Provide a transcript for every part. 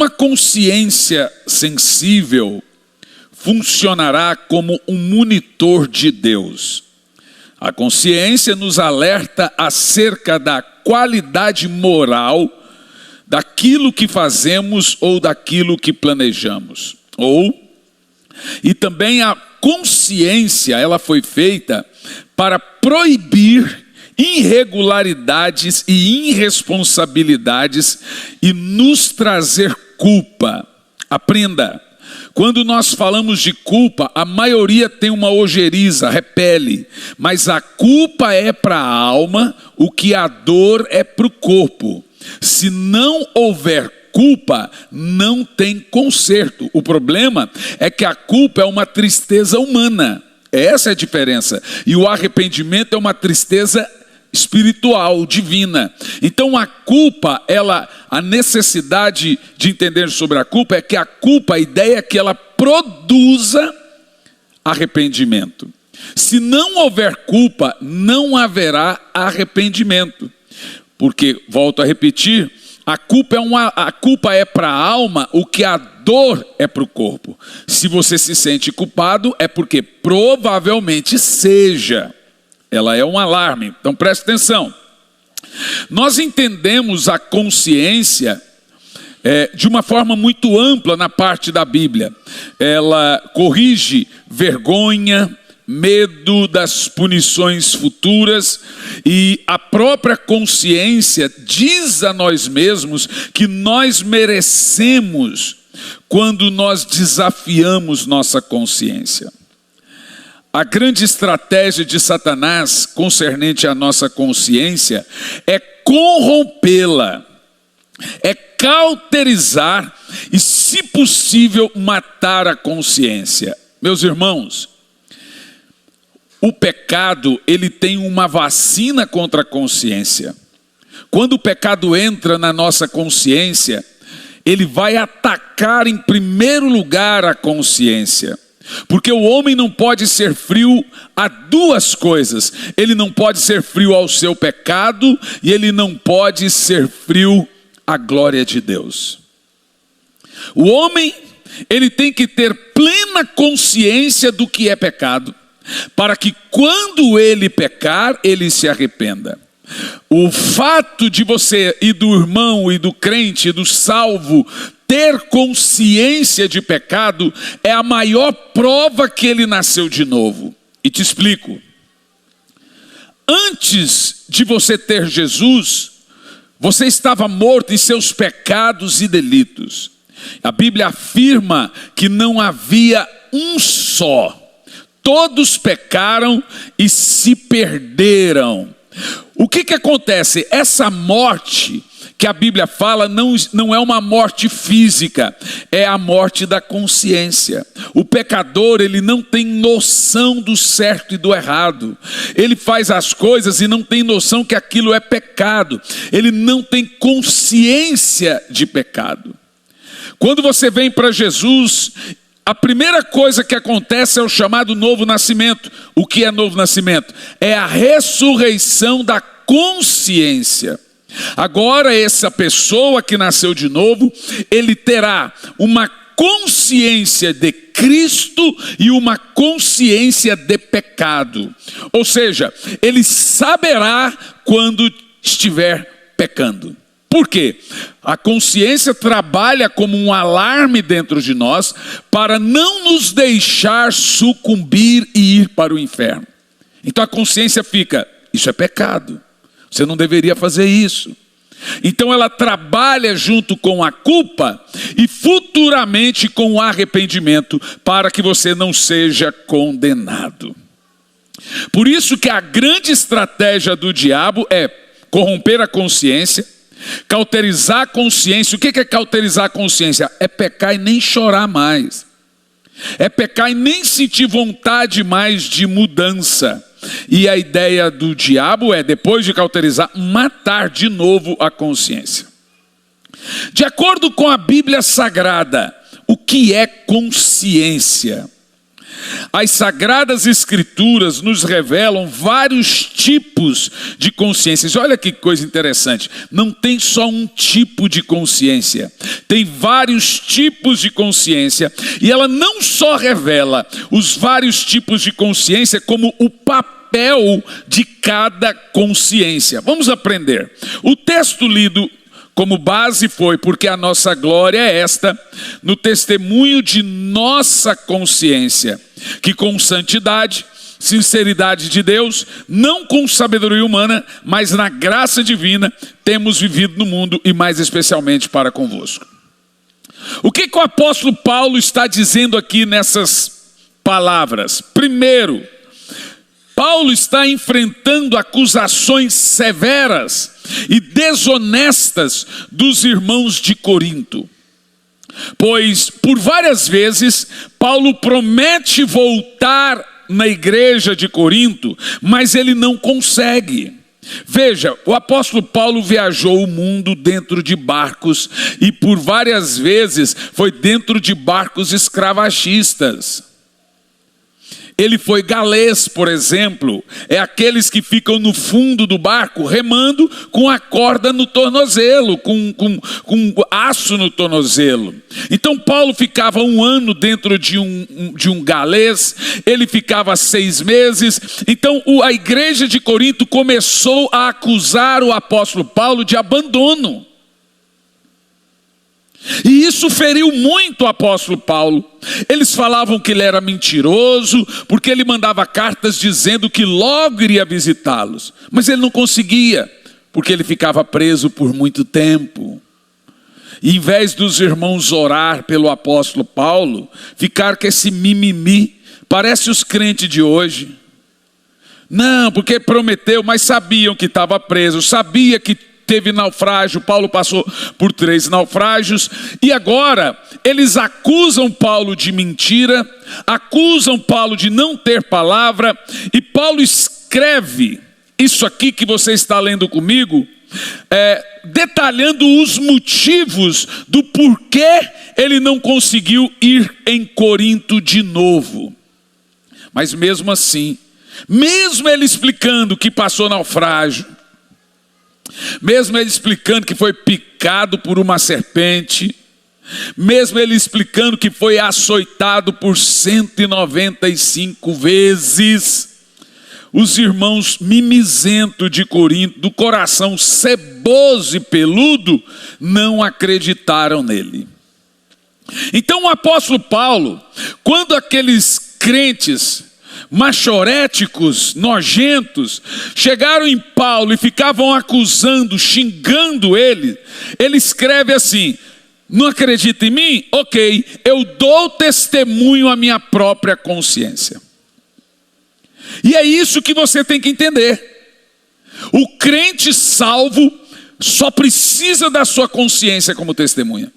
Uma consciência sensível funcionará como um monitor de Deus. A consciência nos alerta acerca da qualidade moral daquilo que fazemos ou daquilo que planejamos. E também a consciência, ela foi feita para proibir irregularidades e irresponsabilidades e nos trazer culpa. Aprenda, quando nós falamos de culpa, a maioria tem uma ojeriza, repele, mas a culpa é para a alma o que a dor é para o corpo. Se não houver culpa, não tem conserto. O problema é que a culpa é uma tristeza humana. Essa é a diferença. E o arrependimento é uma tristeza espiritual, divina. Então a culpa, a necessidade de entender sobre a culpa é que a culpa, a ideia é que ela produza arrependimento. Se não houver culpa, não haverá arrependimento. Porque, volto a repetir, a culpa é para a alma o que a dor é para o corpo. Se você se sente culpado, é porque provavelmente seja. Ela é um alarme, então preste atenção. Nós entendemos a consciência de uma forma muito ampla na parte da Bíblia. Ela corrige vergonha, medo das punições futuras, e a própria consciência diz a nós mesmos que nós merecemos quando nós desafiamos nossa consciência. A grande estratégia de Satanás concernente à nossa consciência é corrompê-la, é cauterizar e, se possível, matar a consciência. Meus irmãos, o pecado, ele tem uma vacina contra a consciência. Quando o pecado entra na nossa consciência, ele vai atacar em primeiro lugar a consciência. Porque o homem não pode ser frio a duas coisas. Ele não pode ser frio ao seu pecado e ele não pode ser frio à glória de Deus. O homem, ele tem que ter plena consciência do que é pecado, para que quando ele pecar, ele se arrependa. O fato de você e do irmão e do crente e do salvo ter consciência de pecado é a maior prova que ele nasceu de novo. E te explico. Antes de você ter Jesus, você estava morto em seus pecados e delitos. A Bíblia afirma que não havia um só. Todos pecaram e se perderam. O que acontece? Essa morte que a Bíblia fala não é uma morte física, é a morte da consciência. O pecador, ele não tem noção do certo e do errado. Ele faz as coisas e não tem noção que aquilo é pecado. Ele não tem consciência de pecado. Quando você vem para Jesus, a primeira coisa que acontece é o chamado novo nascimento. O que é novo nascimento? É a ressurreição da consciência. Agora essa pessoa que nasceu de novo, ele terá uma consciência de Cristo e uma consciência de pecado. Ou seja, ele saberá quando estiver pecando. Por quê? A consciência trabalha como um alarme dentro de nós para não nos deixar sucumbir e ir para o inferno. Então a consciência fica, isso é pecado. Você não deveria fazer isso. Então ela trabalha junto com a culpa e futuramente com o arrependimento para que você não seja condenado. Por isso que a grande estratégia do diabo é corromper a consciência, cauterizar a consciência. O que é cauterizar a consciência? É pecar e nem chorar mais. É pecar e nem sentir vontade mais de mudança. E a ideia do diabo é, depois de cauterizar, matar de novo a consciência. De acordo com a Bíblia Sagrada, o que é consciência? As Sagradas Escrituras nos revelam vários tipos de consciências. Olha que coisa interessante. Não tem só um tipo de consciência. Tem vários tipos de consciência. E ela não só revela os vários tipos de consciência, como o papel de cada consciência. Vamos aprender. O texto lido como base foi: porque a nossa glória é esta, no testemunho de nossa consciência, que com santidade, sinceridade de Deus, não com sabedoria humana, mas na graça divina, temos vivido no mundo e mais especialmente para convosco. O que o apóstolo Paulo está dizendo aqui nessas palavras? Primeiro, Paulo está enfrentando acusações severas e desonestas dos irmãos de Corinto. Pois, por várias vezes, Paulo promete voltar na igreja de Corinto, mas ele não consegue. Veja, o apóstolo Paulo viajou o mundo dentro de barcos, e por várias vezes foi dentro de barcos escravagistas. Ele foi galês, por exemplo, é aqueles que ficam no fundo do barco remando com a corda no tornozelo, com aço no tornozelo. Então Paulo ficava 1 ano dentro de um galês, ele ficava 6 meses. Então a igreja de Corinto começou a acusar o apóstolo Paulo de abandono. E isso feriu muito o apóstolo Paulo. Eles falavam que ele era mentiroso, porque ele mandava cartas dizendo que logo iria visitá-los. Mas ele não conseguia, porque ele ficava preso por muito tempo. E em vez dos irmãos orar pelo apóstolo Paulo, ficar com esse mimimi, parece os crentes de hoje. Não, porque prometeu, mas sabiam que estava preso, sabia que teve naufrágio. Paulo passou por 3 naufrágios, e agora eles acusam Paulo de mentira, acusam Paulo de não ter palavra, e Paulo escreve isso aqui que você está lendo comigo, detalhando os motivos do porquê ele não conseguiu ir em Corinto de novo. Mas mesmo assim, mesmo ele explicando que passou naufrágio, mesmo ele explicando que foi picado por uma serpente, mesmo ele explicando que foi açoitado por 195 vezes, os irmãos mimizentos de Corinto, do coração ceboso e peludo, não acreditaram nele. Então o apóstolo Paulo, quando aqueles crentes machoréticos, nojentos, chegaram em Paulo e ficavam acusando, xingando ele, ele escreve assim: não acredita em mim? Ok, eu dou testemunho à minha própria consciência. E é isso que você tem que entender. O crente salvo só precisa da sua consciência como testemunha.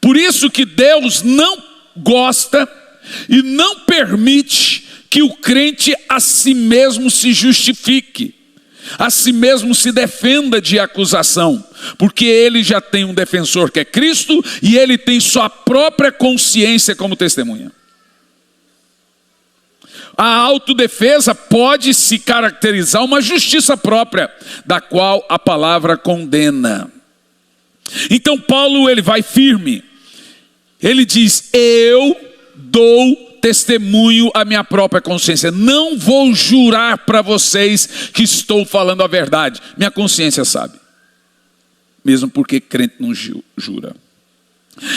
Por isso que Deus não gosta e não permite que o crente a si mesmo se justifique, a si mesmo se defenda de acusação, porque ele já tem um defensor que é Cristo, e ele tem sua própria consciência como testemunha. A autodefesa pode se caracterizar uma justiça própria, da qual a palavra condena. Então Paulo, ele vai firme, ele diz: eu dou testemunho à minha própria consciência. Não vou jurar para vocês que estou falando a verdade. Minha consciência sabe. Mesmo porque crente não jura.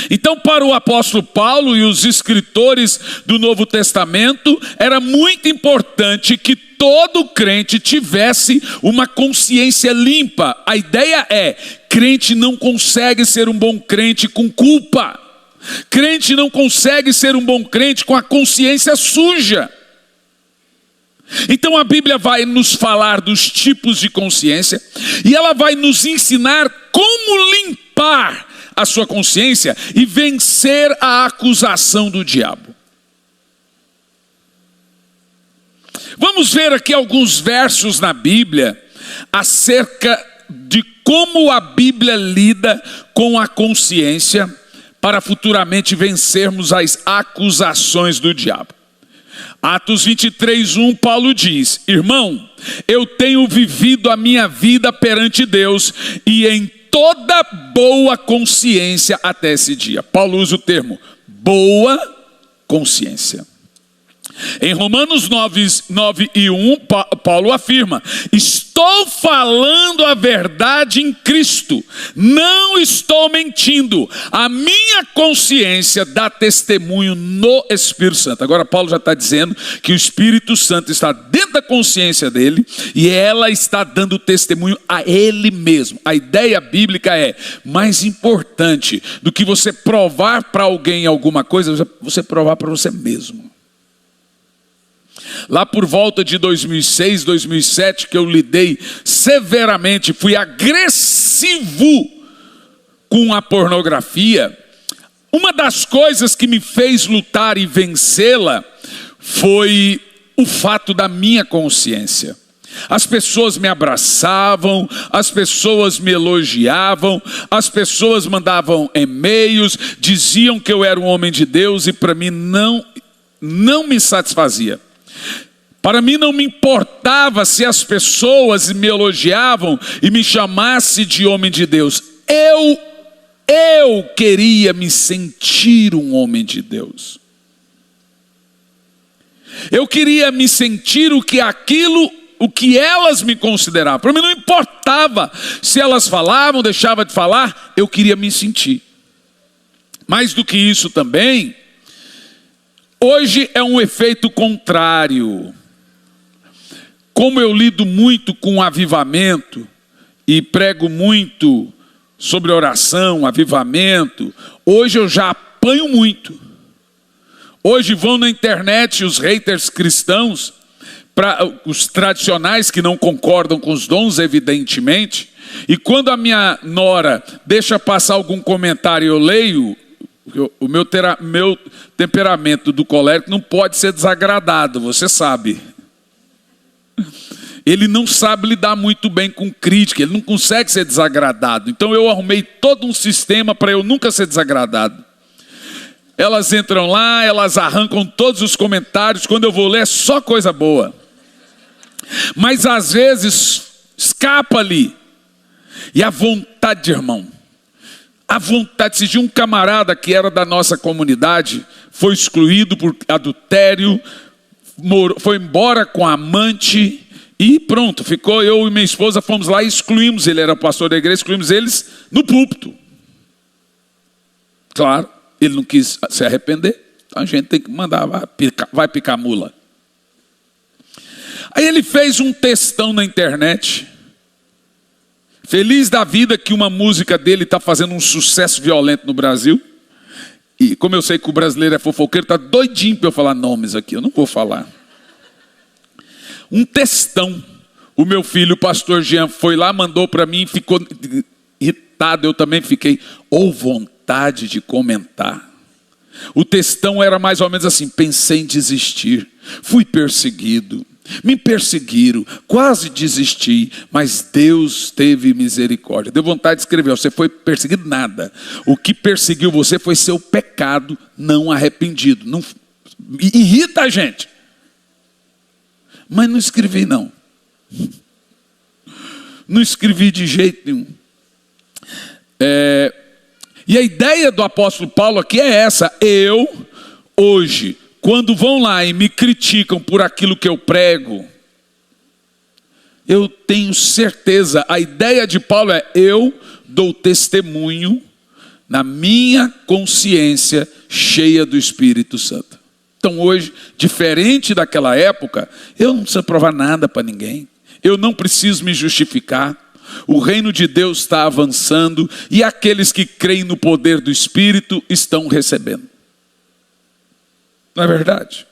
Então, para o apóstolo Paulo e os escritores do Novo Testamento, era muito importante que todo crente tivesse uma consciência limpa. A ideia é: crente não consegue ser um bom crente com culpa. Crente não consegue ser um bom crente com a consciência suja. Então a Bíblia vai nos falar dos tipos de consciência, e ela vai nos ensinar como limpar a sua consciência e vencer a acusação do diabo. Vamos ver aqui alguns versos na Bíblia acerca de como a Bíblia lida com a consciência, para futuramente vencermos as acusações do diabo. Atos 23:1, Paulo diz: irmão, eu tenho vivido a minha vida perante Deus e em toda boa consciência até esse dia. Paulo usa o termo boa consciência. Em Romanos 9:1, Paulo afirma: estou falando a verdade em Cristo, não estou mentindo, a minha consciência dá testemunho no Espírito Santo. Agora Paulo já está dizendo que o Espírito Santo está dentro da consciência dele e ela está dando testemunho a ele mesmo. A ideia bíblica é: mais importante do que você provar para alguém alguma coisa, você provar para você mesmo. Lá por volta de 2006, 2007, que eu lidei severamente, fui agressivo com a pornografia. Uma das coisas que me fez lutar e vencê-la foi o fato da minha consciência. As pessoas me abraçavam, as pessoas me elogiavam, as pessoas mandavam e-mails, diziam que eu era um homem de Deus e para mim não me satisfazia. Para mim não me importava se as pessoas me elogiavam e me chamassem de homem de Deus. Eu queria me sentir um homem de Deus. Eu queria me sentir o que elas me consideravam. Para mim não importava se elas falavam, deixavam de falar, eu queria me sentir. Mais do que isso também, hoje é um efeito contrário. Como eu lido muito com avivamento e prego muito sobre oração, avivamento, hoje eu já apanho muito. Hoje vão na internet os haters cristãos, os tradicionais que não concordam com os dons, evidentemente, e quando a minha nora deixa passar algum comentário, eu leio. O meu temperamento do colérico não pode ser desagradado, você sabe. Ele não sabe lidar muito bem com crítica, ele não consegue ser desagradado. Então eu arrumei todo um sistema para eu nunca ser desagradado. Elas entram lá, elas arrancam todos os comentários, quando eu vou ler é só coisa boa. Mas às vezes escapa ali. E a vontade, irmão, a vontade de um camarada que era da nossa comunidade, foi excluído por adultério, foi embora com a amante e pronto, ficou eu e minha esposa, fomos lá e excluímos, ele era pastor da igreja, excluímos eles no púlpito. Claro, ele não quis se arrepender, então a gente tem que mandar, vai picar mula. Aí ele fez um textão na internet, feliz da vida que uma música dele está fazendo um sucesso violento no Brasil. E como eu sei que o brasileiro é fofoqueiro, está doidinho para eu falar nomes aqui, eu não vou falar. Um textão. O meu filho, o pastor Jean, foi lá, mandou para mim, ficou irritado, eu também fiquei, vontade de comentar. O textão era mais ou menos assim: pensei em desistir, fui perseguido, me perseguiram, quase desisti, mas Deus teve misericórdia. Deu vontade de escrever: você foi perseguido? Nada. O que perseguiu você foi seu pecado não arrependido. Não, irrita a gente. Mas não escrevi não. Não escrevi de jeito nenhum. E a ideia do apóstolo Paulo aqui é essa: eu, hoje, quando vão lá e me criticam por aquilo que eu prego, eu tenho certeza, a ideia de Paulo é: eu dou testemunho na minha consciência cheia do Espírito Santo. Então hoje, diferente daquela época, eu não preciso provar nada para ninguém, eu não preciso me justificar. O reino de Deus está avançando e aqueles que creem no poder do Espírito estão recebendo. Não é verdade?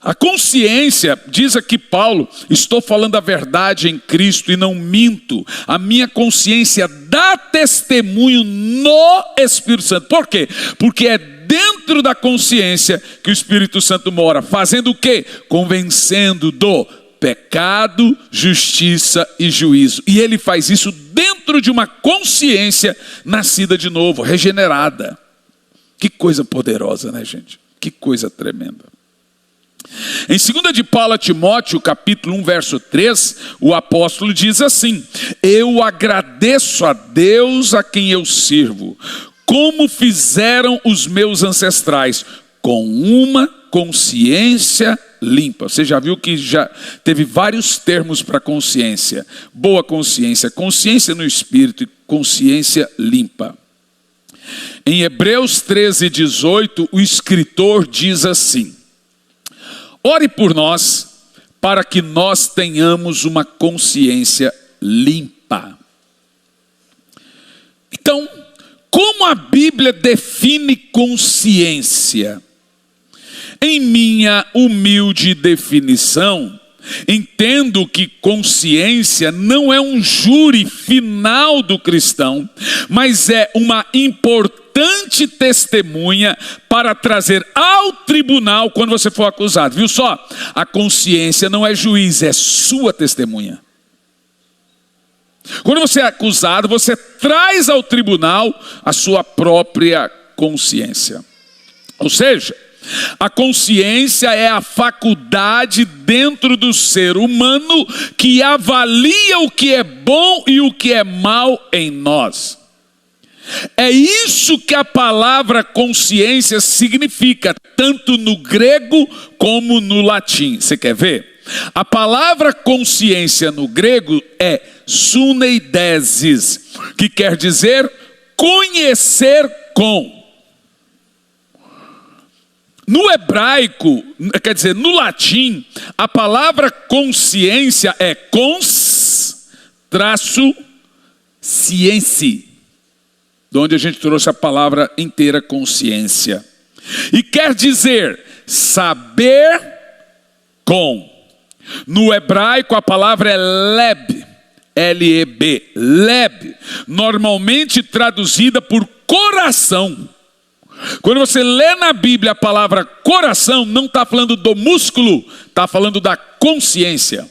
A consciência, diz aqui Paulo, estou falando a verdade em Cristo e não minto. A minha consciência dá testemunho no Espírito Santo. Por quê? Porque é dentro da consciência que o Espírito Santo mora. Fazendo o quê? Convencendo do pecado, justiça e juízo. E ele faz isso dentro de uma consciência nascida de novo, regenerada. Que coisa poderosa, né, gente? Que coisa tremenda. Em 2 de Paulo a Timóteo, capítulo 1, verso 3, o apóstolo diz assim: eu agradeço a Deus a quem eu sirvo, como fizeram os meus ancestrais, com uma consciência limpa. Você já viu que já teve vários termos para consciência: boa consciência, consciência no espírito e consciência limpa. Em Hebreus 13:18, o escritor diz assim: ore por nós, para que nós tenhamos uma consciência limpa. Então, como a Bíblia define consciência? Em minha humilde definição, entendo que consciência não é um júri final do cristão, mas é uma importante testemunha para trazer ao tribunal quando você for acusado. Viu só? A consciência não é juiz, é sua testemunha. Quando você é acusado, você traz ao tribunal a sua própria consciência. Ou seja, a consciência é a faculdade dentro do ser humano que avalia o que é bom e o que é mal em nós. É isso que a palavra consciência significa, tanto no grego como no latim. Você quer ver? A palavra consciência no grego é suneidesis, que quer dizer conhecer com. No hebraico, quer dizer, no latim, a palavra consciência é cons-ciência, de onde a gente trouxe a palavra inteira consciência. E quer dizer saber com. No hebraico a palavra é leb, L-E-B, leb, normalmente traduzida por coração. Quando você lê na Bíblia a palavra coração, não está falando do músculo, está falando da consciência.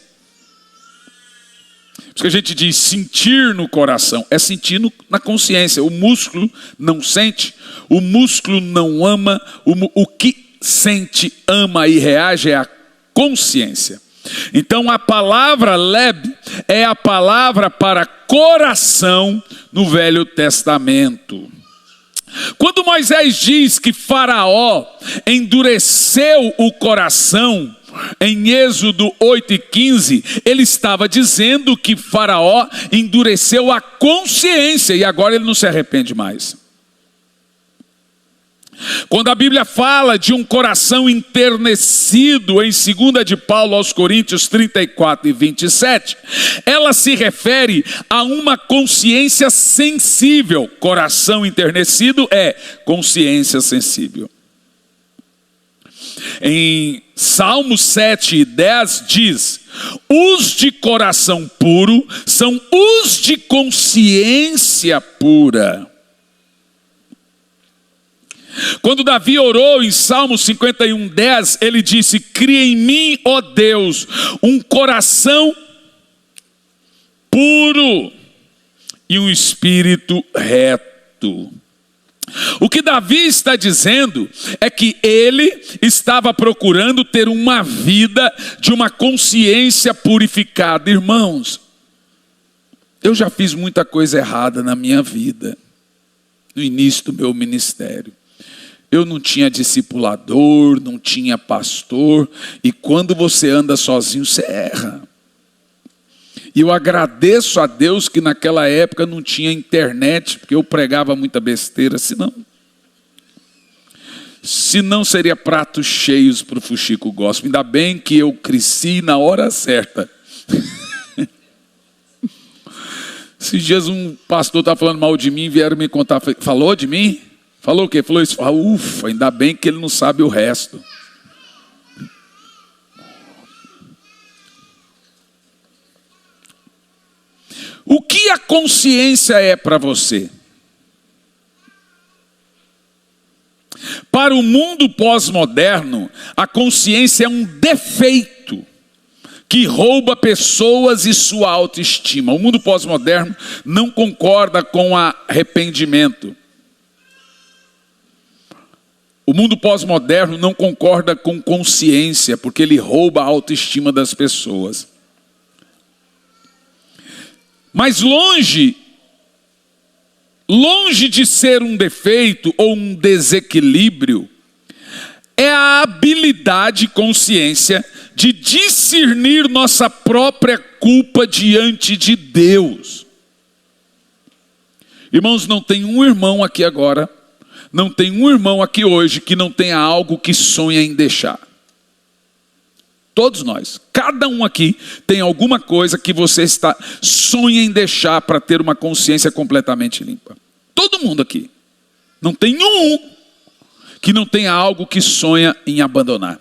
Por isso que a gente diz sentir no coração, é sentir na consciência. O músculo não sente, o músculo não ama, o que sente, ama e reage é a consciência. Então a palavra leb é a palavra para coração no Velho Testamento. Quando Moisés diz que Faraó endureceu o coração, em Êxodo 8:15, ele estava dizendo que Faraó endureceu a consciência e agora ele não se arrepende mais. Quando a Bíblia fala de um coração enternecido, em 2 de Paulo aos Coríntios 34:27, ela se refere a uma consciência sensível. Coração enternecido é consciência sensível. Em Salmos 7:10 diz: os de coração puro são os de consciência pura. Quando Davi orou em Salmo 51:10, ele disse: cria em mim, ó Deus, um coração puro e um espírito reto. O que Davi está dizendo é que ele estava procurando ter uma vida de uma consciência purificada. Irmãos, eu já fiz muita coisa errada na minha vida, no início do meu ministério. Eu não tinha discipulador, não tinha pastor, e quando você anda sozinho, você erra. E eu agradeço a Deus que naquela época não tinha internet, porque eu pregava muita besteira, senão seria pratos cheios para o Fuxico Gospel. Ainda bem que eu cresci na hora certa. Esses dias um pastor estava falando mal de mim, vieram me contar, falou de mim? Falou o quê? Falou isso. Ufa, ainda bem que ele não sabe o resto. O que a consciência é para você? Para o mundo pós-moderno, a consciência é um defeito que rouba pessoas e sua autoestima. O mundo pós-moderno não concorda com arrependimento. O mundo pós-moderno não concorda com consciência, porque ele rouba a autoestima das pessoas. Mas longe de ser um defeito ou um desequilíbrio, é a habilidade, consciência, de discernir nossa própria culpa diante de Deus. Irmãos, não tem um irmão aqui agora, não tem um irmão aqui hoje que não tenha algo que sonha em deixar. Todos nós, cada um aqui tem alguma coisa que você sonha em deixar para ter uma consciência completamente limpa. Todo mundo aqui. Não tem um que não tenha algo que sonha em abandonar.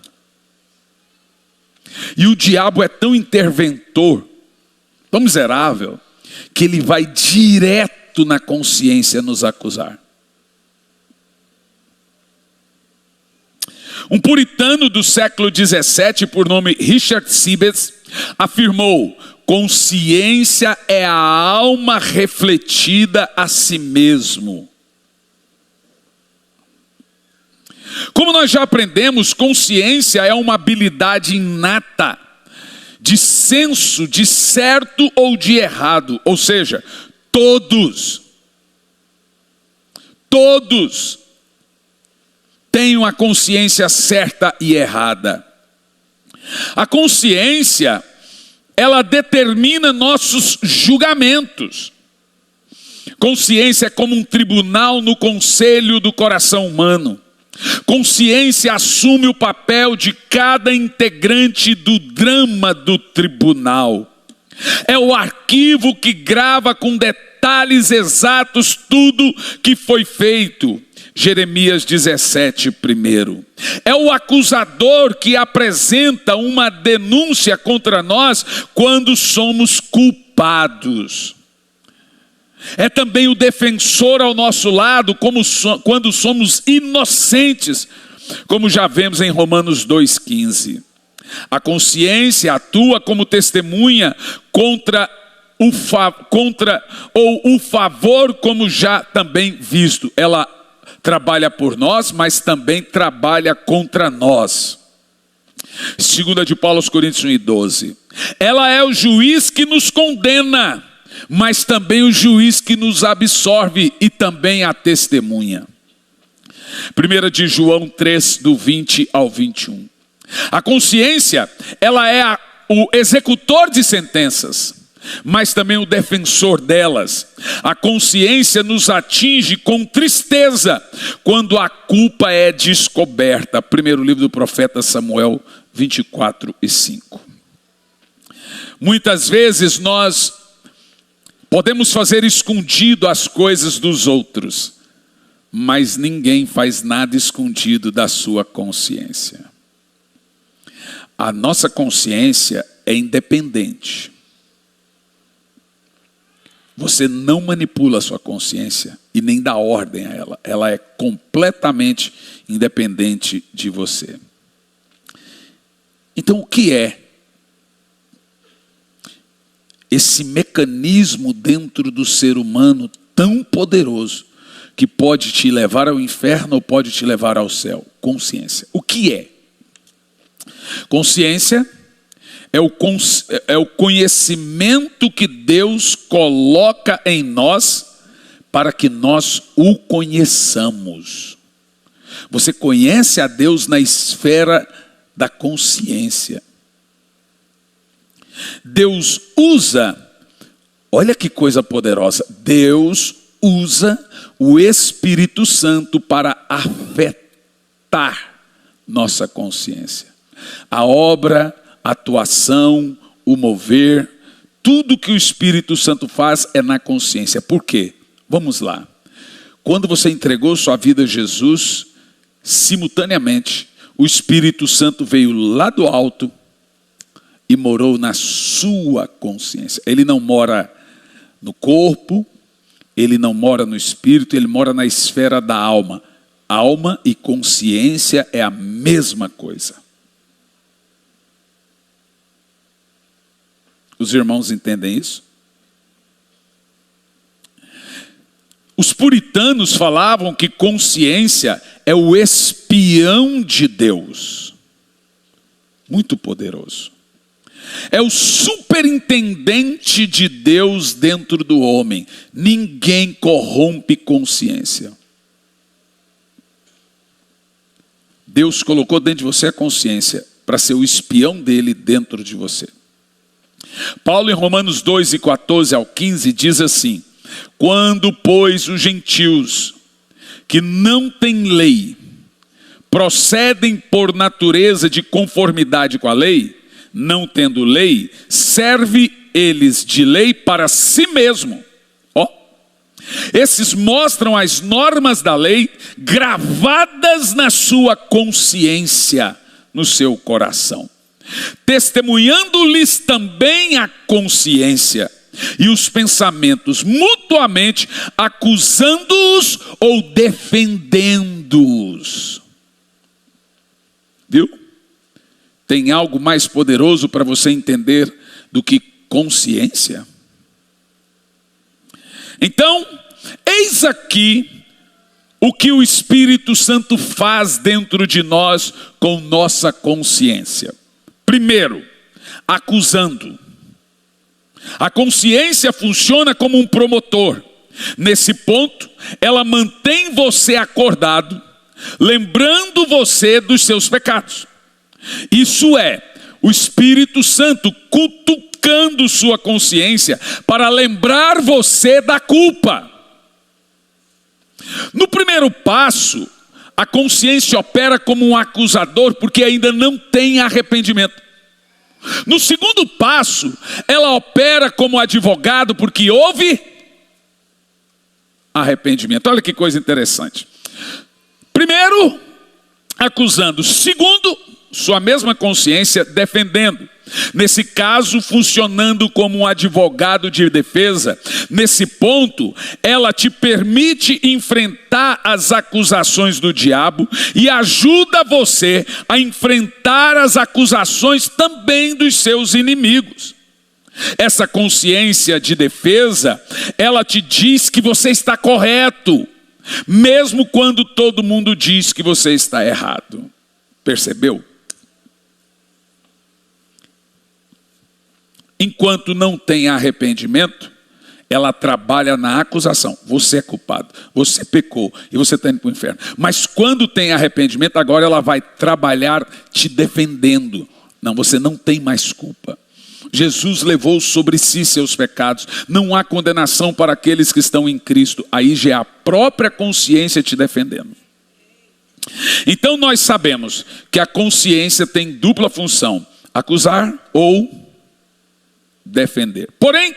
E o diabo é tão interventor, tão miserável, que ele vai direto na consciência nos acusar. Um puritano do século 17, por nome Richard Sibbes, afirmou: consciência é a alma refletida a si mesmo. Como nós já aprendemos, consciência é uma habilidade inata, de senso de certo ou de errado. Ou seja, todos têm uma consciência certa e errada. A consciência, ela determina nossos julgamentos. Consciência é como um tribunal no conselho do coração humano. Consciência assume o papel de cada integrante do drama do tribunal. É o arquivo que grava com detalhes exatos tudo que foi feito. Jeremias 17, 1. É o acusador que apresenta uma denúncia contra nós quando somos culpados. É também o defensor ao nosso lado quando somos inocentes, como já vemos em Romanos 2,15. A consciência atua como testemunha contra o favor, como já também visto. Ela trabalha por nós, mas também trabalha contra nós. 2 de Paulo aos Coríntios 1:12. Ela é o juiz que nos condena, mas também o juiz que nos absolve e também a testemunha. 1 de João 3, do 20 ao 21. A consciência, ela é o executor de sentenças, mas também o defensor delas. A consciência nos atinge com tristeza quando a culpa é descoberta. Primeiro livro do profeta Samuel 24:5. Muitas vezes nós podemos fazer escondido as coisas dos outros, mas ninguém faz nada escondido da sua consciência. A nossa consciência é independente. Você não manipula a sua consciência e nem dá ordem a ela. Ela é completamente independente de você. Então, o que é esse mecanismo dentro do ser humano tão poderoso que pode te levar ao inferno ou pode te levar ao céu? Consciência. O que é? Consciência é o conhecimento que Deus coloca em nós para que nós o conheçamos. Você conhece a Deus na esfera da consciência. Deus usa, olha que coisa poderosa, Deus usa o Espírito Santo para afetar nossa consciência. A obra, a atuação, o mover, tudo que o Espírito Santo faz é na consciência. Por quê? Vamos lá. Quando você entregou sua vida a Jesus, simultaneamente, o Espírito Santo veio lá do alto e morou na sua consciência. Ele não mora no corpo, ele não mora no espírito, ele mora na esfera da alma. Alma e consciência é a mesma coisa. Os irmãos entendem isso? Os puritanos falavam que consciência é o espião de Deus. Muito poderoso. É o superintendente de Deus dentro do homem. Ninguém corrompe consciência. Deus colocou dentro de você a consciência para ser o espião dele dentro de você. Paulo, em Romanos 2, 14 ao 15, diz assim: quando, pois, os gentios que não têm lei procedem por natureza de conformidade com a lei, não tendo lei, serve eles de lei para si mesmo. Esses mostram as normas da lei gravadas na sua consciência, no seu coração, testemunhando-lhes também a consciência e os pensamentos mutuamente, acusando-os ou defendendo-os. Viu? Tem algo mais poderoso para você entender do que consciência? Então, eis aqui o que o Espírito Santo faz dentro de nós com nossa consciência. Primeiro, acusando. A consciência funciona como um promotor. Nesse ponto, ela mantém você acordado, lembrando você dos seus pecados. Isso é, o Espírito Santo cutucando sua consciência para lembrar você da culpa. No primeiro passo, a consciência opera como um acusador porque ainda não tem arrependimento. No segundo passo, ela opera como advogado porque houve arrependimento. Olha que coisa interessante. Primeiro, acusando. Segundo, sua mesma consciência defendendo. Nesse caso, funcionando como um advogado de defesa. Nesse ponto, ela te permite enfrentar as acusações do diabo e ajuda você a enfrentar as acusações também dos seus inimigos. Essa consciência de defesa, ela te diz que você está correto, mesmo quando todo mundo diz que você está errado. Percebeu? Enquanto não tem arrependimento, ela trabalha na acusação. Você é culpado, você pecou e você está indo para o inferno. Mas quando tem arrependimento, agora ela vai trabalhar te defendendo. Não, você não tem mais culpa. Jesus levou sobre si seus pecados. Não há condenação para aqueles que estão em Cristo. Aí já é a própria consciência te defendendo. Então nós sabemos que a consciência tem dupla função: acusar ou defender. Porém,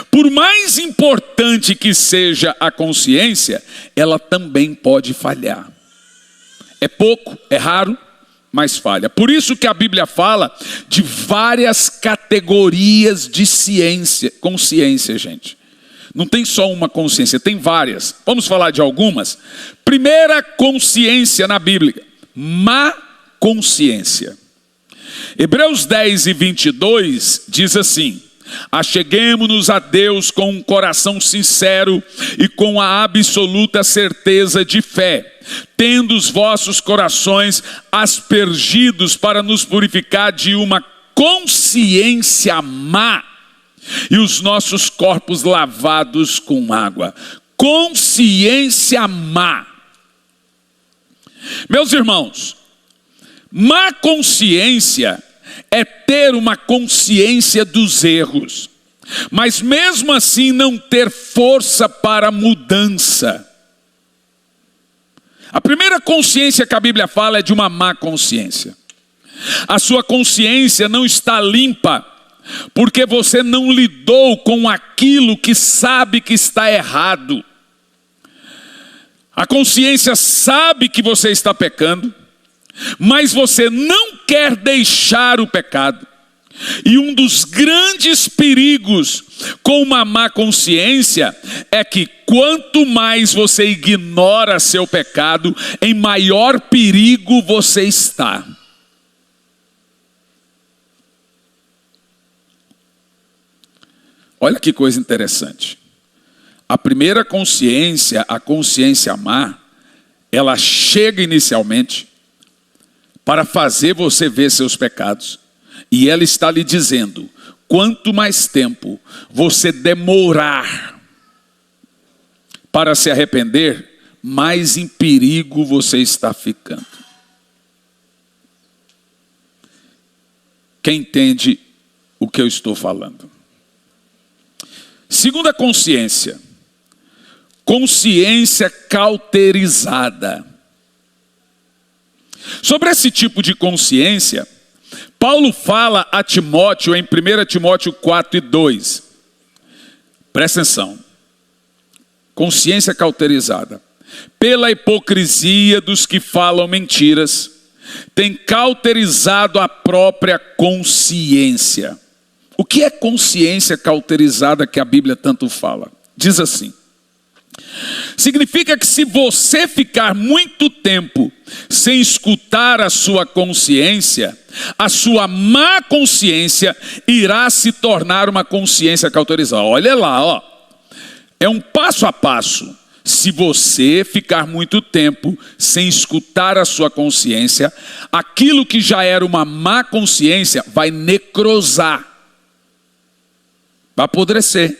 por mais importante que seja a consciência, ela também pode falhar. É pouco, é raro, mas falha. Por isso que a Bíblia fala de várias categorias de consciência, gente. Não tem só uma consciência, tem várias. Vamos falar de algumas. Primeira consciência na Bíblia: má consciência. Hebreus 10 e 22 diz assim: acheguemo-nos a Deus com um coração sincero e com a absoluta certeza de fé, tendo os vossos corações aspergidos para nos purificar de uma consciência má e os nossos corpos lavados com água. Consciência má. Meus irmãos, má consciência é ter uma consciência dos erros, mas mesmo assim não ter força para mudança. A primeira consciência que a Bíblia fala é de uma má consciência. A sua consciência não está limpa, porque você não lidou com aquilo que sabe que está errado. A consciência sabe que você está pecando, mas você não quer deixar o pecado. E um dos grandes perigos com uma má consciência é que quanto mais você ignora seu pecado, em maior perigo você está. Olha que coisa interessante. A primeira consciência, a consciência má, ela chega inicialmente para fazer você ver seus pecados. E ela está lhe dizendo: quanto mais tempo você demorar para se arrepender, mais em perigo você está ficando. Quem entende o que eu estou falando? Segunda consciência. Consciência cauterizada. Sobre esse tipo de consciência, Paulo fala a Timóteo em 1 Timóteo 4:2. Presta atenção. Consciência cauterizada. Pela hipocrisia dos que falam mentiras, tem cauterizado a própria consciência. O que é consciência cauterizada que a Bíblia tanto fala? Diz assim: significa que se você ficar muito tempo sem escutar a sua consciência, a sua má consciência irá se tornar uma consciência cauterizada. Olha lá, ó. É um passo a passo. Se você ficar muito tempo sem escutar a sua consciência, aquilo que já era uma má consciência vai necrosar, vai apodrecer.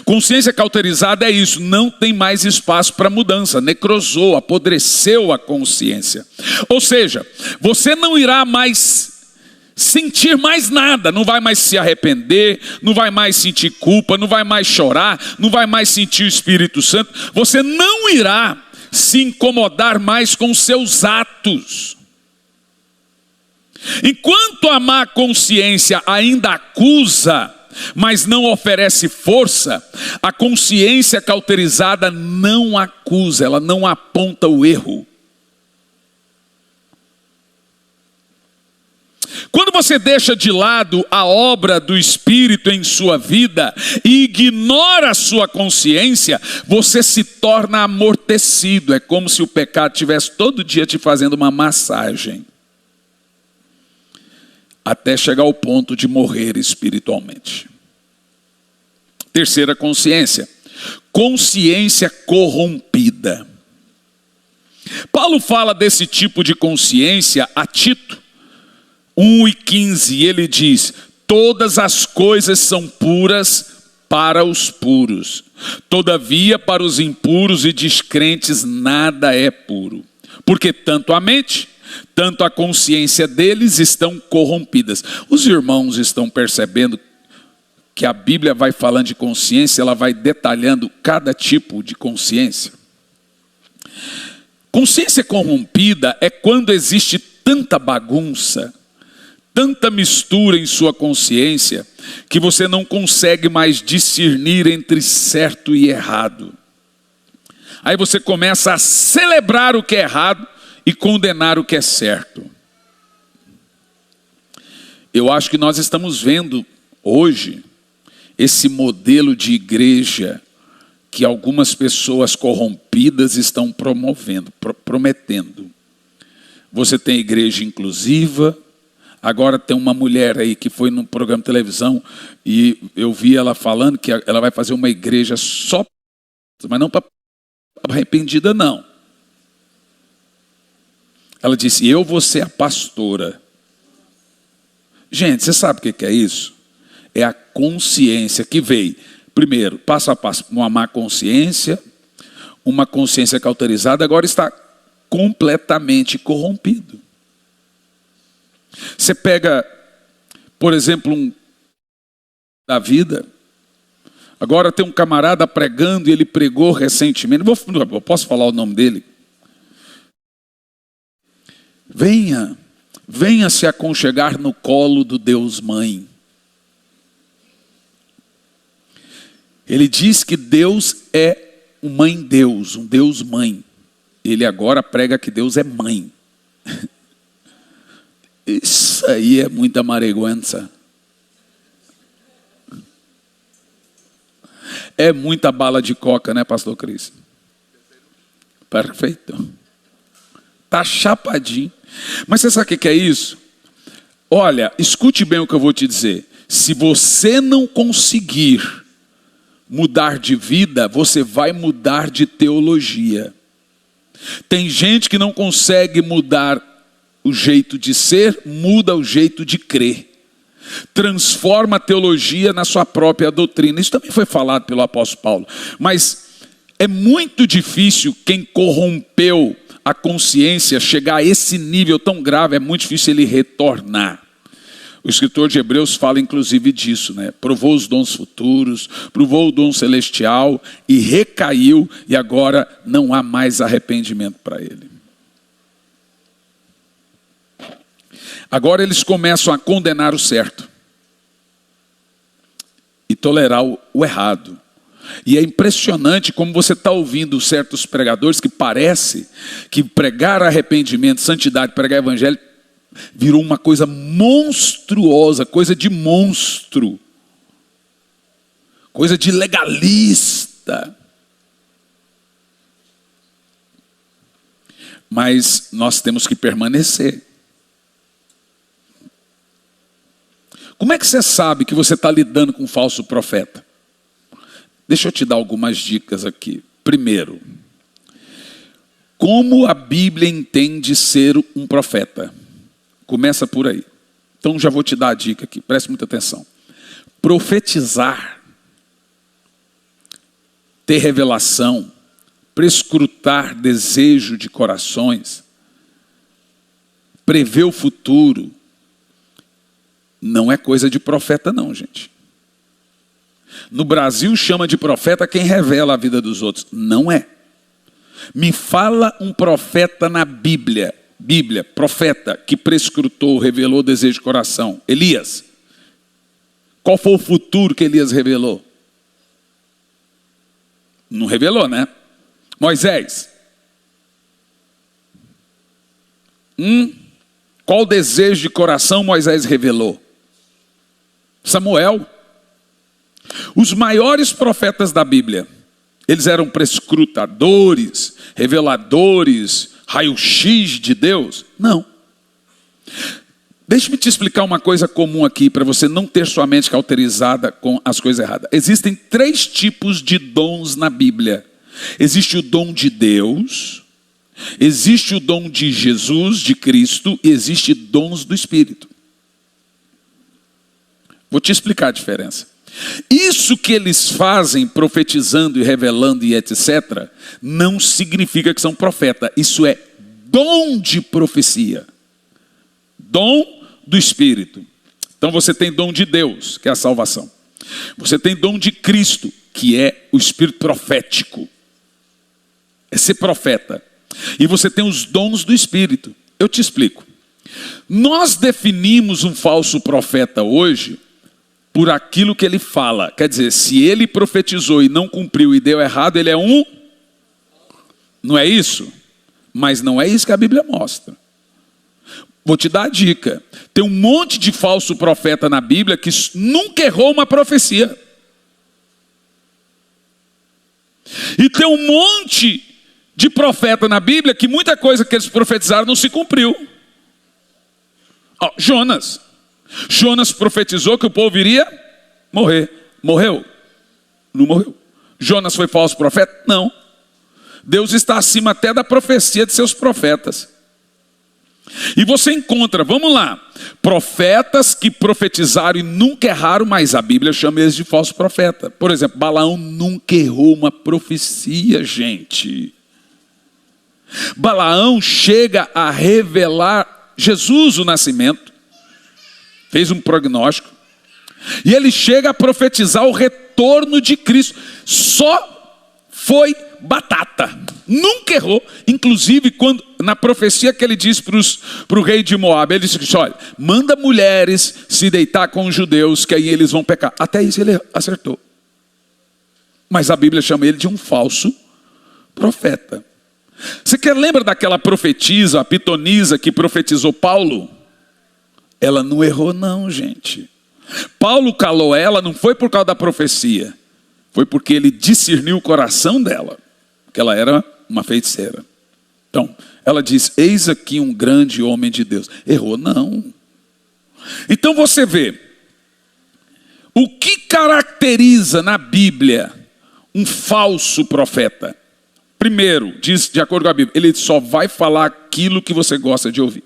Consciência cauterizada é isso, não tem mais espaço para mudança, necrosou, apodreceu a consciência. Ou seja, você não irá mais sentir mais nada, não vai mais se arrepender, não vai mais sentir culpa, não vai mais chorar, não vai mais sentir o Espírito Santo, você não irá se incomodar mais com seus atos. Enquanto a má consciência ainda acusa, mas não oferece força, a consciência cauterizada não acusa, ela não aponta o erro. Quando você deixa de lado a obra do Espírito em sua vida e ignora a sua consciência, você se torna amortecido. É como se o pecado estivesse todo dia te fazendo uma massagem, até chegar ao ponto de morrer espiritualmente. Terceira consciência, consciência corrompida. Paulo fala desse tipo de consciência a Tito 1:15, ele diz: todas as coisas são puras para os puros, todavia para os impuros e descrentes nada é puro, porque tanto a mente, tanto a consciência deles estão corrompidas. Os irmãos estão percebendo que a Bíblia vai falando de consciência, ela vai detalhando cada tipo de consciência. Consciência corrompida é quando existe tanta bagunça, tanta mistura em sua consciência, que você não consegue mais discernir entre certo e errado. Aí você começa a celebrar o que é errado e condenar o que é certo. Eu acho que nós estamos vendo hoje esse modelo de igreja que algumas pessoas corrompidas estão prometendo. Você tem igreja inclusiva. Agora tem uma mulher aí que foi num programa de televisão e eu vi ela falando que ela vai fazer uma igreja só, mas não para arrependida não. Ela disse: eu vou ser a pastora. Gente, você sabe o que é isso? É a consciência que veio, primeiro, passo a passo, uma má consciência, uma consciência cauterizada, agora está completamente corrompido. Você pega, por exemplo, da vida, agora tem um camarada pregando e ele pregou recentemente, eu posso falar o nome dele? Venha se aconchegar no colo do Deus Mãe. Ele diz que Deus é um mãe Deus, um Deus mãe. Ele agora prega que Deus é mãe. Isso aí é muita mareguança. É muita bala de coca, né, pastor Cris? Perfeito. Tá chapadinho. Mas você sabe o que é isso? Olha, escute bem o que eu vou te dizer. Se você não conseguir mudar de vida, você vai mudar de teologia. Tem gente que não consegue mudar o jeito de ser, muda o jeito de crer. Transforma a teologia na sua própria doutrina. Isso também foi falado pelo apóstolo Paulo. Mas é muito difícil quem corrompeu a consciência chegar a esse nível tão grave, é muito difícil ele retornar. O escritor de Hebreus fala inclusive disso, né? Provou os dons futuros, provou o dom celestial e recaiu, e agora não há mais arrependimento para ele. Agora eles começam a condenar o certo e tolerar o errado. E é impressionante como você está ouvindo certos pregadores que parece que pregar arrependimento, santidade, pregar evangelho virou uma coisa monstruosa, coisa de monstro, coisa de legalista. Mas nós temos que permanecer. Como é que você sabe que você está lidando com um falso profeta? Deixa eu te dar algumas dicas aqui. Primeiro, como a Bíblia entende ser um profeta? Começa por aí. Então já vou te dar a dica aqui, preste muita atenção. Profetizar, ter revelação, prescrutar desejo de corações, prever o futuro, não é coisa de profeta não, gente. No Brasil chama de profeta quem revela a vida dos outros. Não é. Me fala um profeta na Bíblia, profeta que prescrutou, revelou desejo de coração. Elias. Qual foi o futuro que Elias revelou? Não revelou, né? Moisés. Qual desejo de coração Moisés revelou? Samuel. Os maiores profetas da Bíblia, eles eram prescrutadores, reveladores, raio-x de Deus? Não. Deixa-me te explicar uma coisa comum aqui, para você não ter sua mente cauterizada com as coisas erradas. Existem 3 tipos de dons na Bíblia. Existe o dom de Deus, existe o dom de Jesus, de Cristo, e existe dons do Espírito. Vou te explicar a diferença. Isso que eles fazem, profetizando e revelando e etc., não significa que são profetas. Isso é dom de profecia. Dom do Espírito. Então você tem dom de Deus, que é a salvação. Você tem dom de Cristo, que é o Espírito profético. É ser profeta. E você tem os dons do Espírito. Eu te explico. Nós definimos um falso profeta hoje por aquilo que ele fala. Quer dizer, se ele profetizou e não cumpriu e deu errado, ele é um... Não é isso? Mas não é isso que a Bíblia mostra. Vou te dar a dica. Tem um monte de falso profeta na Bíblia que nunca errou uma profecia. E tem um monte de profeta na Bíblia que muita coisa que eles profetizaram não se cumpriu. Jonas. Jonas profetizou que o povo iria morrer. Morreu? Não morreu. Jonas foi falso profeta? Não. Deus está acima até da profecia de seus profetas. E você encontra, vamos lá, profetas que profetizaram e nunca erraram, mas a Bíblia chama eles de falso profeta. Por exemplo, Balaão nunca errou uma profecia, gente. Balaão chega a revelar Jesus, o nascimento. Fez um prognóstico. E ele chega a profetizar o retorno de Cristo. Só foi batata. Nunca errou. Inclusive, quando, na profecia que ele diz para o rei de Moab, ele disse: olha, manda mulheres se deitar com os judeus, que aí eles vão pecar. Até isso ele acertou. Mas a Bíblia chama ele de um falso profeta. Você lembra daquela profetisa, a pitonisa que profetizou Paulo? Ela não errou não, gente. Paulo calou ela, não foi por causa da profecia. Foi porque ele discerniu o coração dela. Que ela era uma feiticeira. Então, ela diz: eis aqui um grande homem de Deus. Errou não. Então você vê. O que caracteriza na Bíblia um falso profeta? primeiro, diz de acordo com a Bíblia, ele só vai falar aquilo que você gosta de ouvir.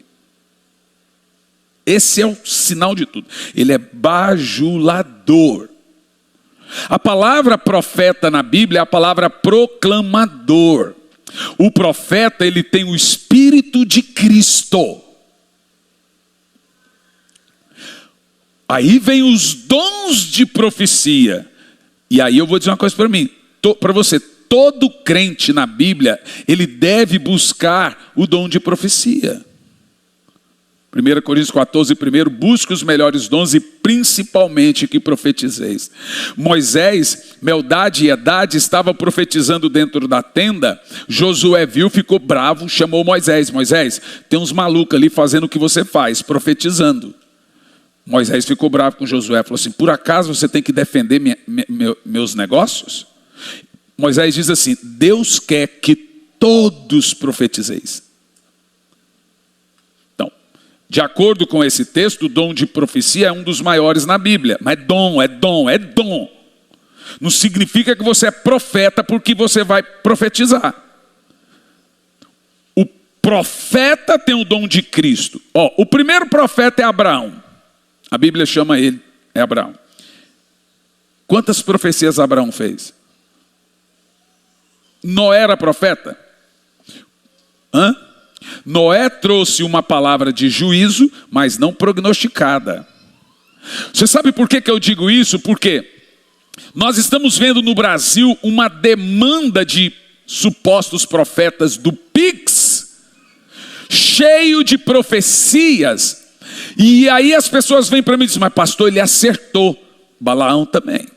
Esse é o sinal de tudo. Ele é bajulador. A palavra profeta na Bíblia é a palavra proclamador. O profeta, ele tem o Espírito de Cristo. Aí vem os dons de profecia. E aí eu vou dizer uma coisa para você. Todo crente na Bíblia, ele deve buscar o dom de profecia. 1 Coríntios 14, primeiro, busque os melhores dons e principalmente que profetizeis. Moisés, Meldade e Edade estavam profetizando dentro da tenda. Josué viu, ficou bravo, chamou Moisés. Moisés, tem uns malucos ali fazendo o que você faz, profetizando. Moisés ficou bravo com Josué, falou assim, por acaso você tem que defender meus negócios? Moisés diz assim, Deus quer que todos profetizeis. De acordo com esse texto, o dom de profecia é um dos maiores na Bíblia. Mas é dom. Não significa que você é profeta porque você vai profetizar. O profeta tem o dom de Cristo. O primeiro profeta é Abraão. A Bíblia chama ele, é Abraão. Quantas profecias Abraão fez? Noé era profeta? Noé trouxe uma palavra de juízo, mas não prognosticada. Você sabe por que eu digo isso? Porque nós estamos vendo no Brasil uma demanda de supostos profetas do Pix, cheio de profecias. E aí as pessoas vêm para mim e dizem, mas pastor, ele acertou. Balaão também.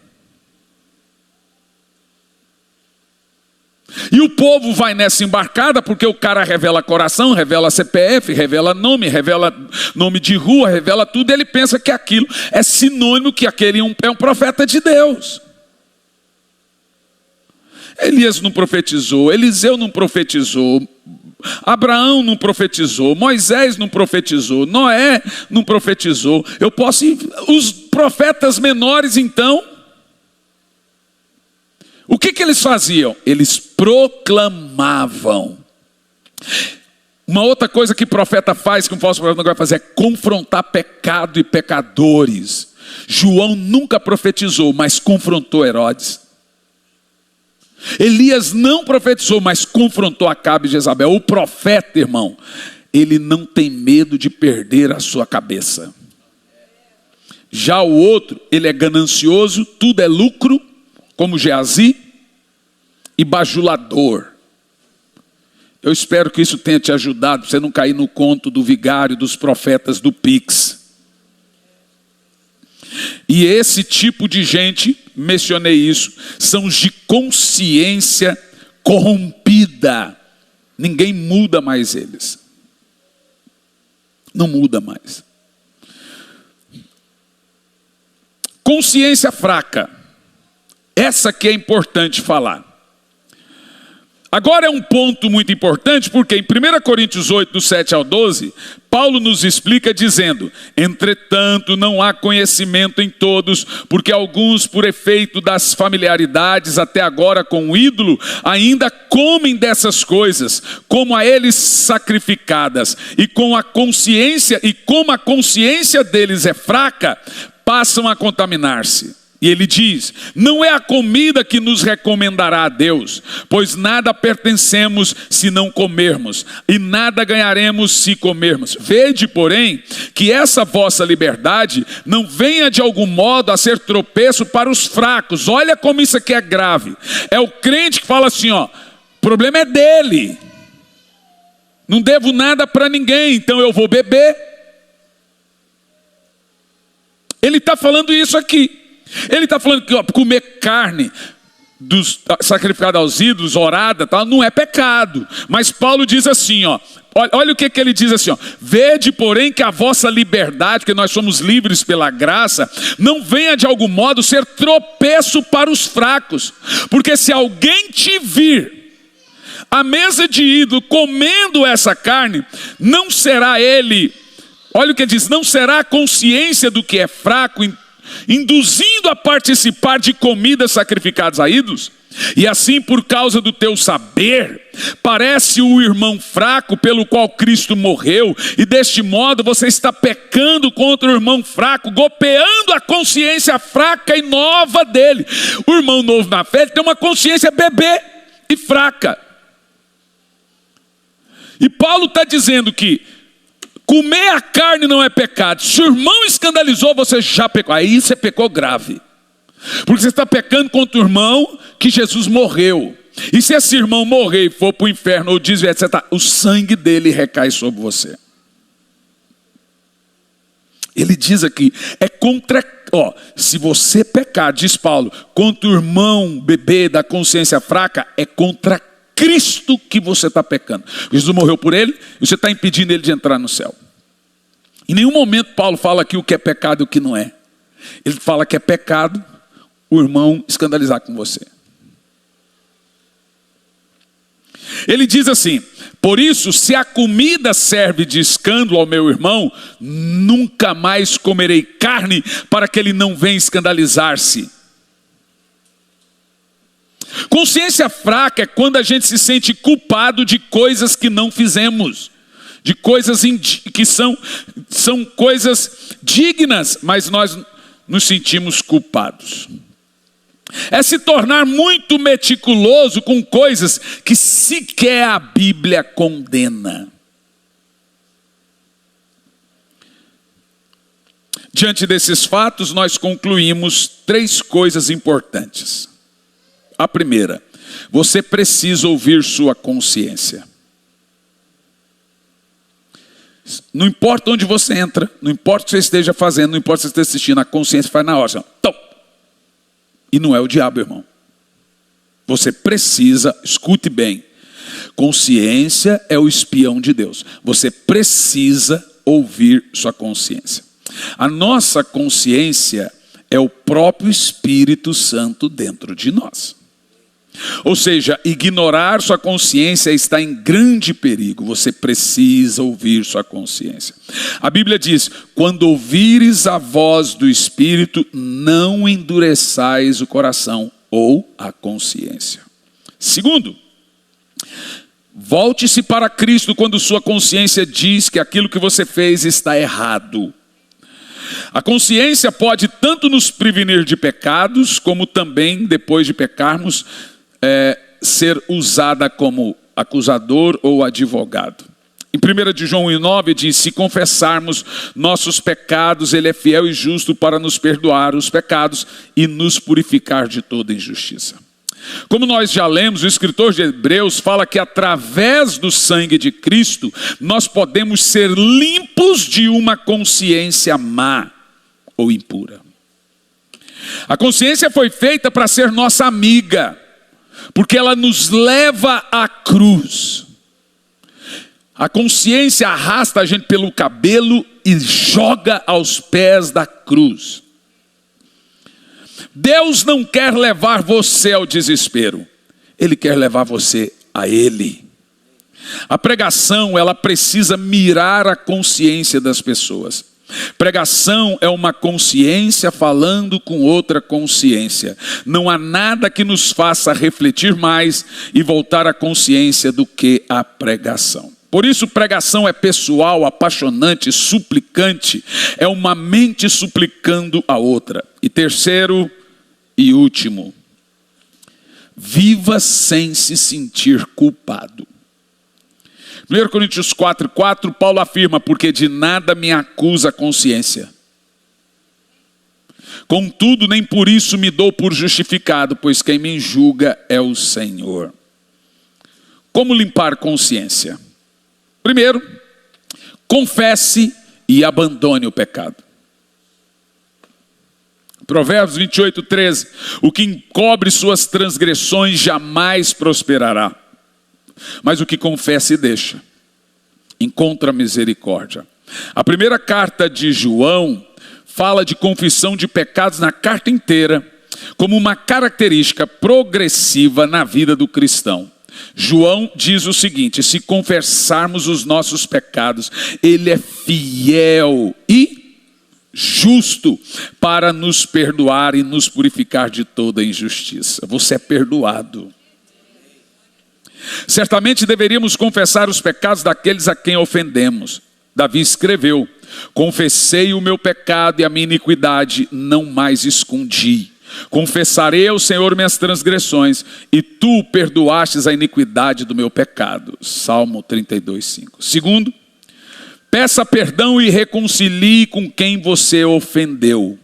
E o povo vai nessa embarcada porque o cara revela coração, revela CPF, revela nome de rua, revela tudo. Ele pensa que aquilo é sinônimo que aquele é um profeta de Deus. Elias não profetizou, Eliseu não profetizou, Abraão não profetizou, Moisés não profetizou, Noé não profetizou. Os profetas menores então, o que eles faziam? Eles proclamavam. Uma outra coisa que profeta faz, que um falso profeta não vai fazer, é confrontar pecado e pecadores. João nunca profetizou, mas confrontou Herodes. Elias não profetizou, mas confrontou Acabe e Jezabel. O profeta, irmão, ele não tem medo de perder a sua cabeça. Já o outro, ele é ganancioso, tudo é lucro, como Geazi, e bajulador. Eu espero que isso tenha te ajudado, para você não cair no conto do vigário, dos profetas do Pix. E esse tipo de gente, mencionei isso, são os de consciência corrompida. Ninguém muda mais eles. Não muda mais. Consciência fraca. Essa que é importante falar. Agora é um ponto muito importante, porque em 1 Coríntios 8, do 7 ao 12, Paulo nos explica dizendo, entretanto não há conhecimento em todos, porque alguns por efeito das familiaridades até agora com o ídolo, ainda comem dessas coisas, como a eles sacrificadas, e como a consciência deles é fraca, passam a contaminar-se. E ele diz, não é a comida que nos recomendará a Deus, pois nada pertencemos se não comermos, e nada ganharemos se comermos. Vede, porém, que essa vossa liberdade não venha de algum modo a ser tropeço para os fracos. Olha como isso aqui é grave. É o crente que fala assim, o problema é dele. Não devo nada para ninguém, então eu vou beber. Ele está falando isso aqui. Ele está falando que comer carne sacrificada aos ídolos, orada, tal, não é pecado. Mas Paulo diz assim, olha o que ele diz assim, vede porém que a vossa liberdade, que nós somos livres pela graça, não venha de algum modo ser tropeço para os fracos. Porque se alguém te vir à mesa de ídolo comendo essa carne, não será ele, olha o que ele diz, não será a consciência do que é fraco induzindo a participar de comidas sacrificadas a ídolos? E assim, por causa do teu saber, parece o irmão fraco pelo qual Cristo morreu, e deste modo você está pecando contra o irmão fraco, golpeando a consciência fraca e nova dele. O irmão novo na fé tem uma consciência bebê e fraca. E Paulo está dizendo que comer a carne não é pecado. Se o irmão escandalizou, você já pecou. Aí você pecou grave. Porque você está pecando contra o irmão que Jesus morreu. E se esse irmão morrer e for para o inferno ou desviar, etc., o sangue dele recai sobre você. Ele diz aqui, é contra... se você pecar, diz Paulo, contra o irmão bebê da consciência fraca, é contra Cristo que você está pecando. Jesus morreu por ele e você está impedindo ele de entrar no céu. Em nenhum momento Paulo fala aqui o que é pecado e o que não é. Ele fala que é pecado o irmão escandalizar com você. Ele diz assim: por isso, se a comida serve de escândalo ao meu irmão, nunca mais comerei carne para que ele não venha escandalizar-se. Consciência fraca é quando a gente se sente culpado de coisas que não fizemos, de coisas que são coisas dignas, mas nós nos sentimos culpados. É se tornar muito meticuloso com coisas que sequer a Bíblia condena. Diante desses fatos, nós concluímos 3 coisas importantes. A primeira, você precisa ouvir sua consciência. Não importa onde você entra, não importa o que você esteja fazendo, não importa se você esteja assistindo, a consciência faz na hora. Então, e não é o diabo, irmão. Você precisa, escute bem, consciência é o espião de Deus. Você precisa ouvir sua consciência. A nossa consciência é o próprio Espírito Santo dentro de nós. Ou seja, ignorar sua consciência está em grande perigo. Você precisa ouvir sua consciência. A Bíblia diz: quando ouvires a voz do Espírito, não endureçais o coração ou a consciência. Segundo, volte-se para Cristo quando sua consciência diz que aquilo que você fez está errado. A consciência pode tanto nos prevenir de pecados, como também, depois de pecarmos, ser usada como acusador ou advogado. Em 1 de João 1,9 diz: se confessarmos nossos pecados, Ele é fiel e justo para nos perdoar os pecados e nos purificar de toda injustiça. Como nós já lemos, o escritor de Hebreus fala que através do sangue de Cristo, nós podemos ser limpos de uma consciência má ou impura. A consciência foi feita para ser nossa amiga, porque ela nos leva à cruz. A consciência arrasta a gente pelo cabelo e joga aos pés da cruz. Deus não quer levar você ao desespero. Ele quer levar você a Ele. A pregação, ela precisa mirar a consciência das pessoas. Pregação é uma consciência falando com outra consciência. Não há nada que nos faça refletir mais e voltar à consciência do que a pregação. Por isso, pregação é pessoal, apaixonante, suplicante. É uma mente suplicando a outra. E terceiro e último, viva sem se sentir culpado. 1 Coríntios 4,4, Paulo afirma: porque de nada me acusa a consciência. Contudo, nem por isso me dou por justificado, pois quem me julga é o Senhor. Como limpar consciência? Primeiro, confesse e abandone o pecado. Provérbios 28,13, o que encobre suas transgressões jamais prosperará, mas o que confessa e deixa encontra misericórdia. A primeira carta de João fala de confissão de pecados na carta inteira, como uma característica progressiva na vida do cristão. João diz o seguinte: se confessarmos os nossos pecados, Ele é fiel e justo para nos perdoar e nos purificar de toda injustiça. Você é perdoado. Certamente deveríamos confessar os pecados daqueles a quem ofendemos. Davi escreveu: confessei o meu pecado e a minha iniquidade não mais escondi. Confessarei ao Senhor minhas transgressões, e tu perdoastes a iniquidade do meu pecado. Salmo 32:5. Segundo, peça perdão e reconcilie com quem você ofendeu.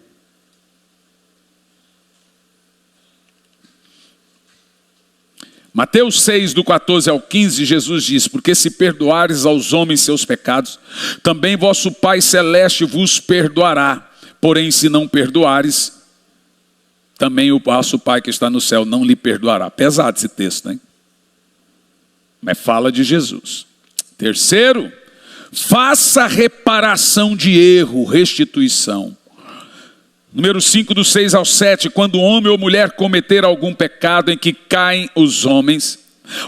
Mateus 6, do 14 ao 15, Jesus diz: porque se perdoares aos homens seus pecados, também vosso Pai Celeste vos perdoará. Porém, se não perdoares, também o vosso Pai que está no céu não lhe perdoará. Pesado esse texto, hein? Mas fala de Jesus. Terceiro, faça reparação de erro, restituição. Número 5, do 6 ao 7, quando homem ou mulher cometer algum pecado em que caem os homens,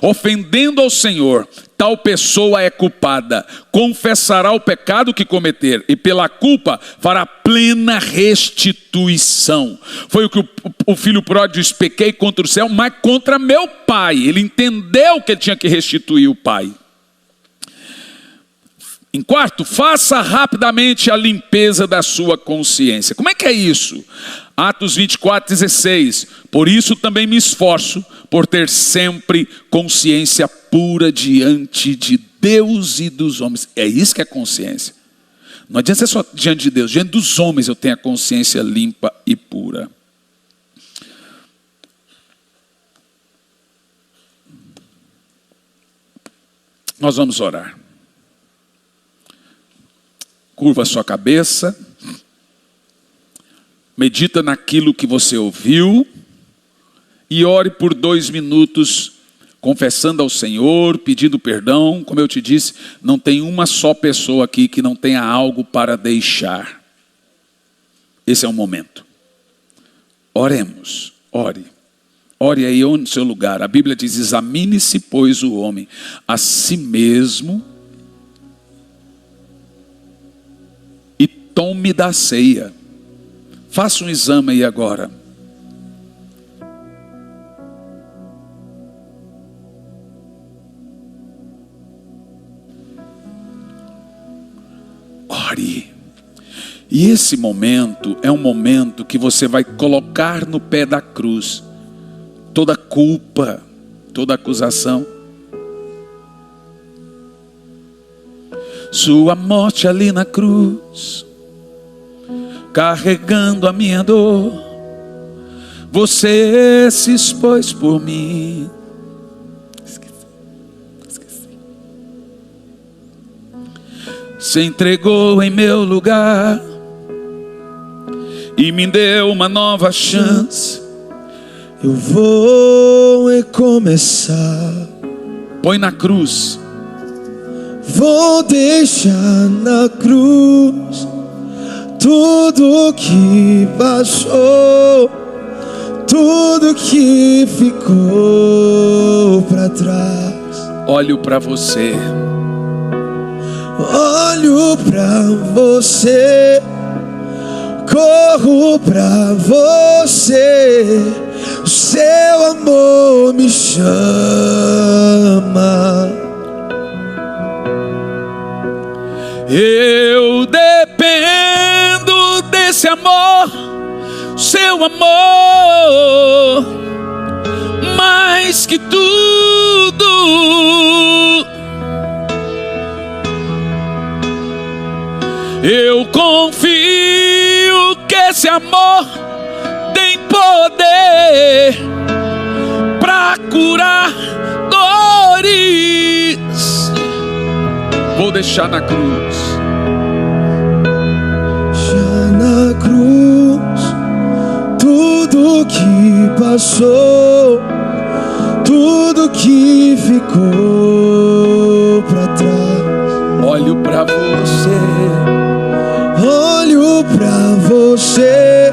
ofendendo ao Senhor, tal pessoa é culpada, confessará o pecado que cometer e pela culpa fará plena restituição. Foi o que o filho pródigo disse: pequei contra o céu, mas contra meu pai. Ele entendeu que ele tinha que restituir o pai. Em quarto, faça rapidamente a limpeza da sua consciência. Como é que é isso? Atos 24:16. Por isso também me esforço por ter sempre consciência pura diante de Deus e dos homens. É isso que é consciência. Não adianta ser só diante de Deus, diante dos homens eu tenho a consciência limpa e pura. Nós vamos orar. Curva a sua cabeça, medita naquilo que você ouviu e ore por 2 minutos, confessando ao Senhor, pedindo perdão. Como eu te disse, não tem uma só pessoa aqui que não tenha algo para deixar. Esse é o momento. Oremos, ore. Ore aí no seu lugar. A Bíblia diz: examine-se, pois, o homem a si mesmo, tome da ceia. Faça um exame aí agora. Ore. E esse momento é um momento que você vai colocar no pé da cruz toda culpa, toda acusação. Sua morte ali na cruz, carregando a minha dor, você se expôs por mim. Esqueci. Se entregou em meu lugar e me deu uma nova chance. Eu vou recomeçar. Põe na cruz. Vou deixar na cruz tudo que passou, tudo que ficou para trás. Olho para você. Olho para você, corro para você. O seu amor me chama. Eu dependo desse amor, seu amor, mais que tudo. Eu confio que esse amor tem poder para curar dores. Vou deixar na cruz. Já na cruz, tudo que passou, tudo que ficou para trás. Olho para você. Olho para você,